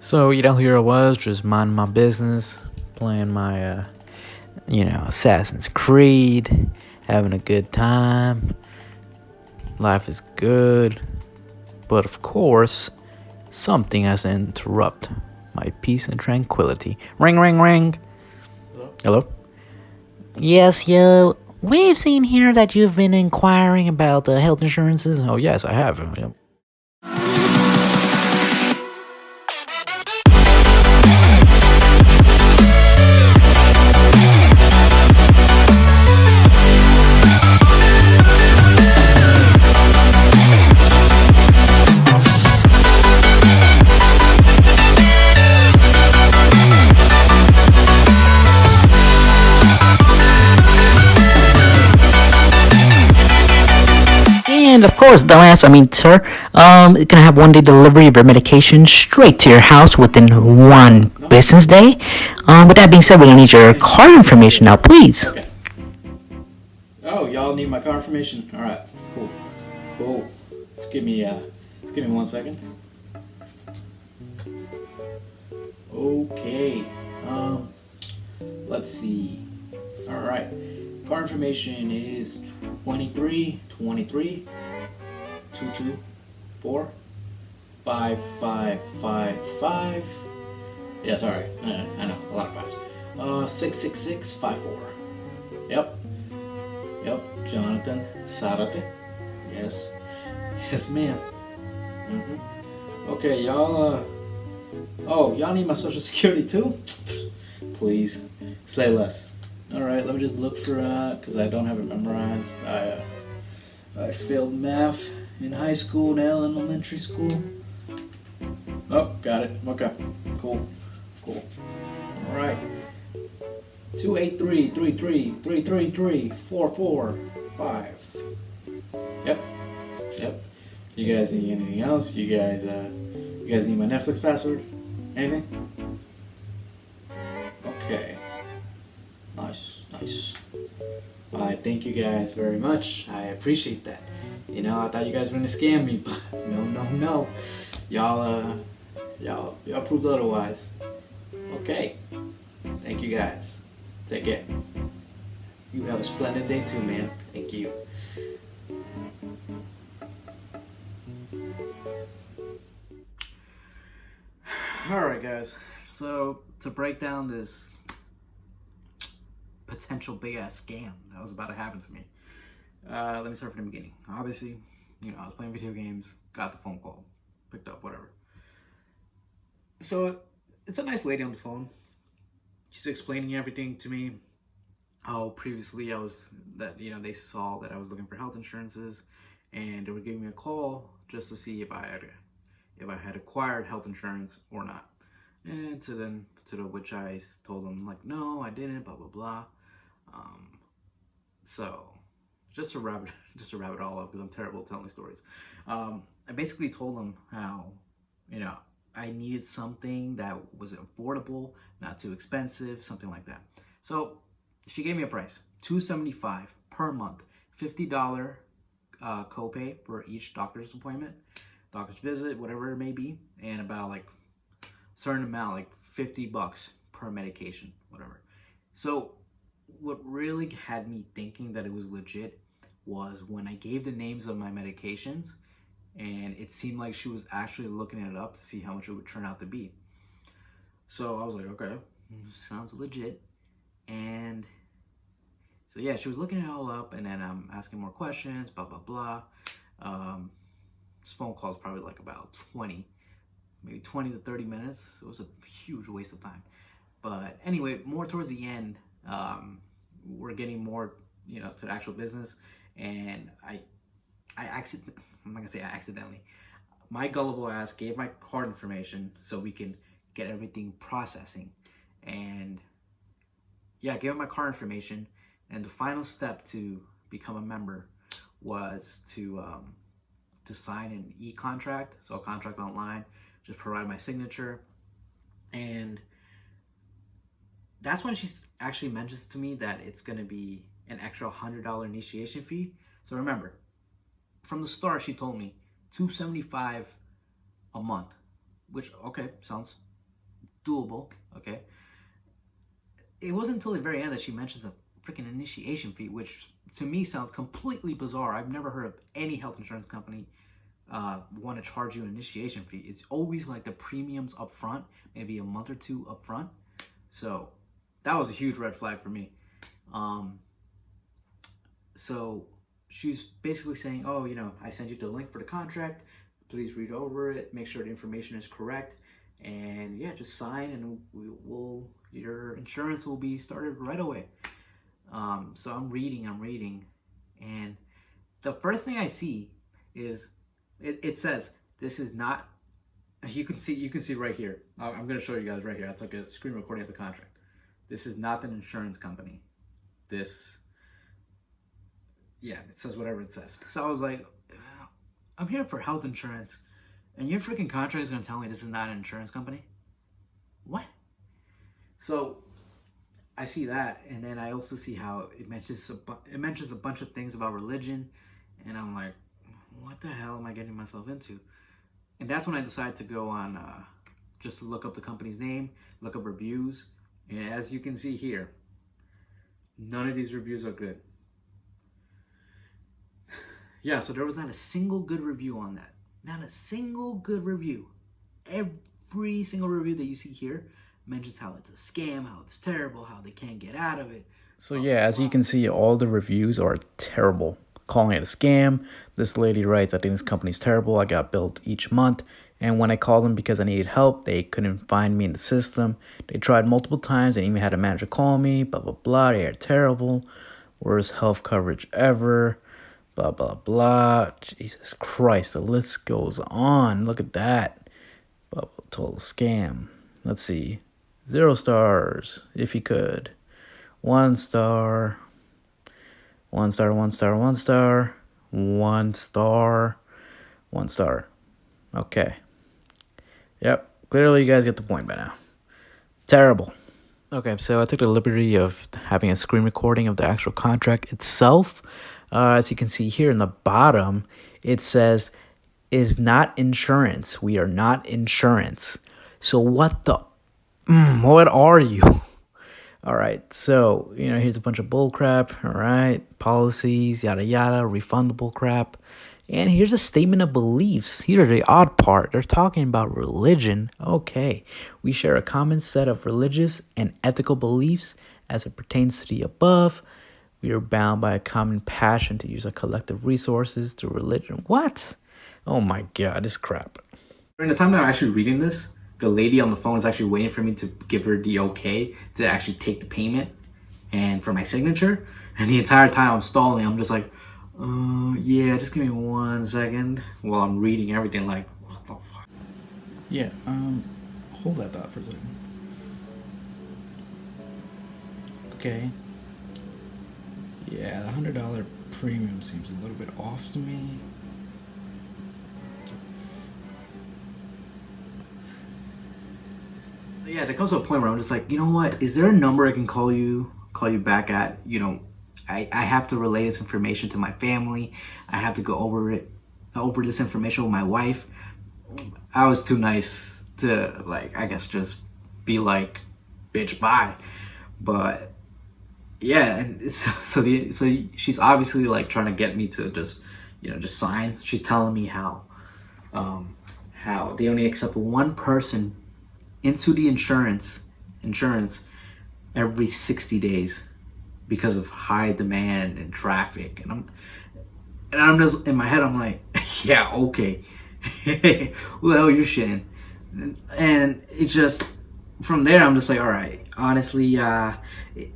So, here I was, just minding my business, playing my, Assassin's Creed, having a good time. Life is good. But of course, something has to interrupt my peace and tranquility. Ring, ring, ring. Hello? Hello? Yes, we've seen here that you've been inquiring about the health insurances. Oh, yes, I have. Yep. And of course, dumbass, sir, can I have 1 day delivery of your medication straight to your house within one business day? With that being said, we're gonna need your card information now, please. Okay. Oh, y'all need my car information? Alright, cool. Cool. Give me 1 second. Okay. Let's see. Alright. Car information is 23 23 224 5555. Yeah, sorry. I know, a lot of fives. 66654. Yep. Yep. Jonathan Sarate. Yes. Yes, ma'am. Okay, y'all. Oh, y'all need my social security too? Please, say less. Alright, let me just look for because I don't have it memorized. I failed math in high school and elementary school. Oh, got it. Okay, cool. Alright. 283-33-333-445. Yep. You guys need anything else? You guys need my Netflix password? Anything? Okay. Nice. I thank you guys very much. I appreciate that. I thought you guys were gonna scam me, but no. Y'all proved otherwise. Okay. Thank you guys. Take care. You have a splendid day too, man. Thank you. Alright, guys. So, to break down this potential big ass scam that was about to happen to me, let me start from the beginning. Obviously, I was playing video games, got the phone call, picked up, whatever. So, it's a nice lady on the phone. She's explaining everything to me. How previously they saw that I was looking for health insurances, and they were giving me a call just to see if I had acquired health insurance or not. And to which I told them, like, no, I didn't, blah blah blah. So just to wrap it all up, because I'm terrible at telling stories. I basically told them how I needed something that was affordable, not too expensive, something like that. So she gave me a price, $275 per month, $50 copay for each doctor's appointment, doctor's visit, whatever it may be, and about like a certain amount, like $50 per medication, whatever. So what really had me thinking that it was legit was when I gave the names of my medications, and it seemed like she was actually looking it up to see how much it would turn out to be. So I was like, okay, sounds legit. And so yeah, she was looking it all up, and then I'm asking more questions, blah blah blah. This phone call is probably like about 20 to 30 minutes. So it was a huge waste of time. But anyway, more towards the end, we're getting more, to the actual business, and I'm not gonna say I accidentally. My gullible ass gave my card information so we can get everything processing, and yeah, I gave her my card information, and the final step to become a member was to sign an e-contract, so a contract online, just provide my signature, and that's when she actually mentions to me that it's going to be an extra $100 initiation fee. So remember, from the start she told me $275 a month, which, okay, sounds doable. Okay. It wasn't until the very end that she mentions a freaking initiation fee, which to me sounds completely bizarre. I've never heard of any health insurance company want to charge you an initiation fee. It's always like the premiums up front, maybe a month or two up front. So that was a huge red flag for me. So she's basically saying, oh, I sent you the link for the contract. Please read over it, make sure the information is correct, and yeah, just sign, and your insurance will be started right away. So I'm reading, and the first thing I see is it says this is not. You can see right here. I'm going to show you guys right here. I took a screen recording of the contract. This is not an insurance company. It says whatever it says. So I was like, I'm here for health insurance, and your freaking contract is going to tell me this is not an insurance company? What? So I see that, and then I also see how it mentions a bunch of things about religion, and I'm like, what the hell am I getting myself into? And that's when I decided to go on, just to look up the company's name, look up reviews, and as you can see here, none of these reviews are good. Yeah, so there was not a single good review on that. Not a single good review. Every single review that you see here mentions how it's a scam, how it's terrible, how they can't get out of it. So yeah, as you can see, all the reviews are terrible. Calling it a scam. This lady writes, I think this company's terrible. I got billed each month. And when I called them because I needed help, they couldn't find me in the system. They tried multiple times. They even had a manager call me, blah, blah, blah. They are terrible. Worst health coverage ever. Blah, blah, blah. Jesus Christ, the list goes on. Look at that. Blah, blah, total scam. Let's see. 0 stars, if you could. 1 star. 1 star, 1 star, 1 star. 1 star. 1 star. Okay. Yep. Clearly you guys get the point by now. Terrible. Okay, so I took the liberty of having a screen recording of the actual contract itself. As you can see here in the bottom, it says, is not insurance. We are not insurance. So what are you? All right, so, here's a bunch of bull crap, all right? Policies, yada, yada, refundable crap. And here's a statement of beliefs. Here are the odd part. They're talking about religion. Okay, we share a common set of religious and ethical beliefs as it pertains to the above. We are bound by a common passion to use our collective resources through religion. What? Oh my God, this crap. During the time that I'm actually reading this, the lady on the phone is actually waiting for me to give her the okay to actually take the payment and for my signature. And the entire time I'm stalling, I'm just like, yeah, just give me 1 second while I'm reading everything. Like, what the fuck? Yeah, hold that thought for a second. Okay. Yeah, the $100 premium seems a little bit off to me. Yeah, there comes to a point where I'm just like, you know what? Is there a number I can call you back at? I have to relay this information to my family. I have to go over this information with my wife. I was too nice to, I guess just be like, bitch, bye. But yeah, and so she's obviously trying to get me to just sign. She's telling me how they only accept one person into the insurance every 60 days because of high demand and traffic. And I'm just in my head, I'm like, yeah, okay. Who the hell are you shitting? And it just, from there, I'm just like, all right, honestly,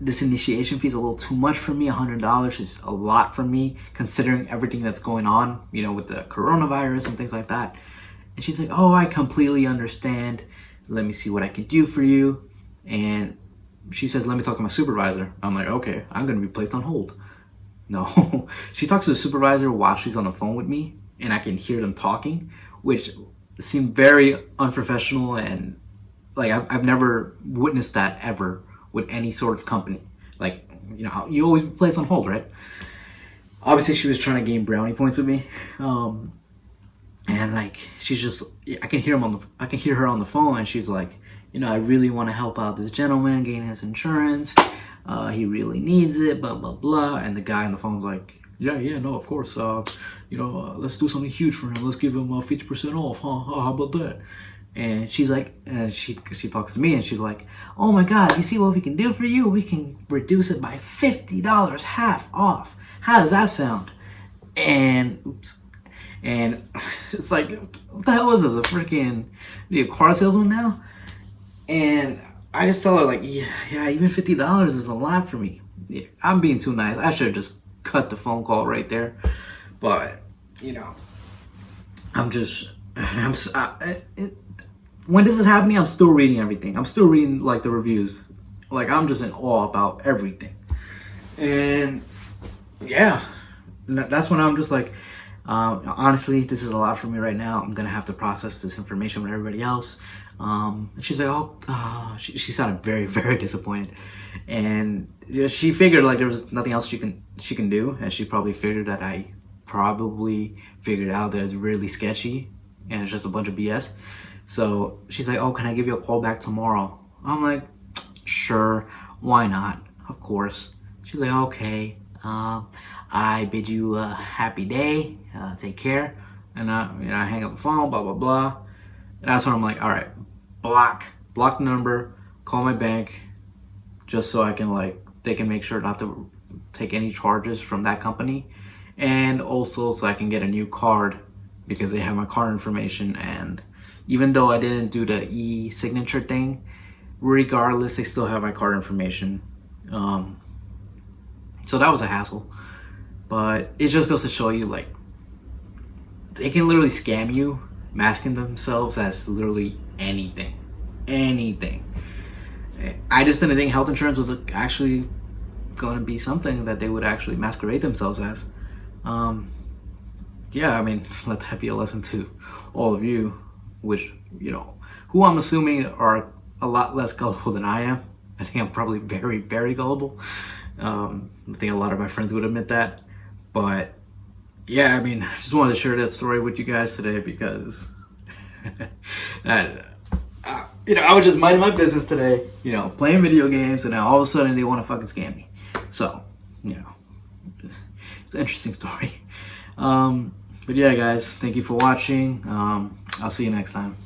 this initiation fee is a little too much for me. $100 is a lot for me, considering everything that's going on, with the coronavirus and things like that. And she's like, oh, I completely understand. Let me see what I can do for you. And she says, let me talk to my supervisor. I'm like, okay, I'm going to be placed on hold. No, she talks to the supervisor while she's on the phone with me, and I can hear them talking, which seemed very unprofessional, and I've never witnessed that ever with any sort of company. You always place on hold, right? Obviously, she was trying to gain brownie points with me, and she's just, I can hear her on the phone, and she's like, you know, I really want to help out this gentleman gain his insurance. He really needs it, blah, blah, blah. And the guy on the phone's like, yeah, no, of course. Let's do something huge for him. Let's give him 50% off. How about that? And she's like, and she talks to me and she's like, oh my God, you see what we can do for you? We can reduce it by $50, half off. How does that sound? And oops. And it's like, what the hell is this? A freaking car salesman now? And I just tell her like, yeah, even $50 is a lot for me. Yeah, I'm being too nice. I should have just cut the phone call right there. But, you know, when this is happening, I'm still reading everything. I'm still reading like the reviews. Like I'm just in awe about everything. And yeah, that's when I'm just like, honestly, this is a lot for me right now. I'm gonna have to process this information with everybody else. And she's like, she sounded very, very disappointed. And she figured like there was nothing else she can do, and she probably figured that I probably figured out that it's really sketchy and it's just a bunch of BS. So she's like, oh, can I give you a call back tomorrow? I'm like, sure, why not? Of course. She's like, okay. I bid you a happy day. Take care. And I hang up the phone, blah, blah, blah. And that's when I'm like, all right, block the number, call my bank, just so I can they can make sure not to take any charges from that company. And also so I can get a new card because they have my card information. And even though I didn't do the e-signature thing, regardless, they still have my card information. So that was a hassle. But it just goes to show you, like, they can literally scam you, masking themselves as literally anything. Anything. I just didn't think health insurance was actually going to be something that they would actually masquerade themselves as. Yeah, I mean, let that be a lesson to all of you, which, you know, who I'm assuming are a lot less gullible than I am. I think I'm probably very, very gullible. I think a lot of my friends would admit that. But yeah, I mean, I just wanted to share that story with you guys today because I was just minding my business today, playing video games, and now all of a sudden they want to fucking scam me. So, it's an interesting story. But yeah, guys, thank you for watching. I'll see you next time.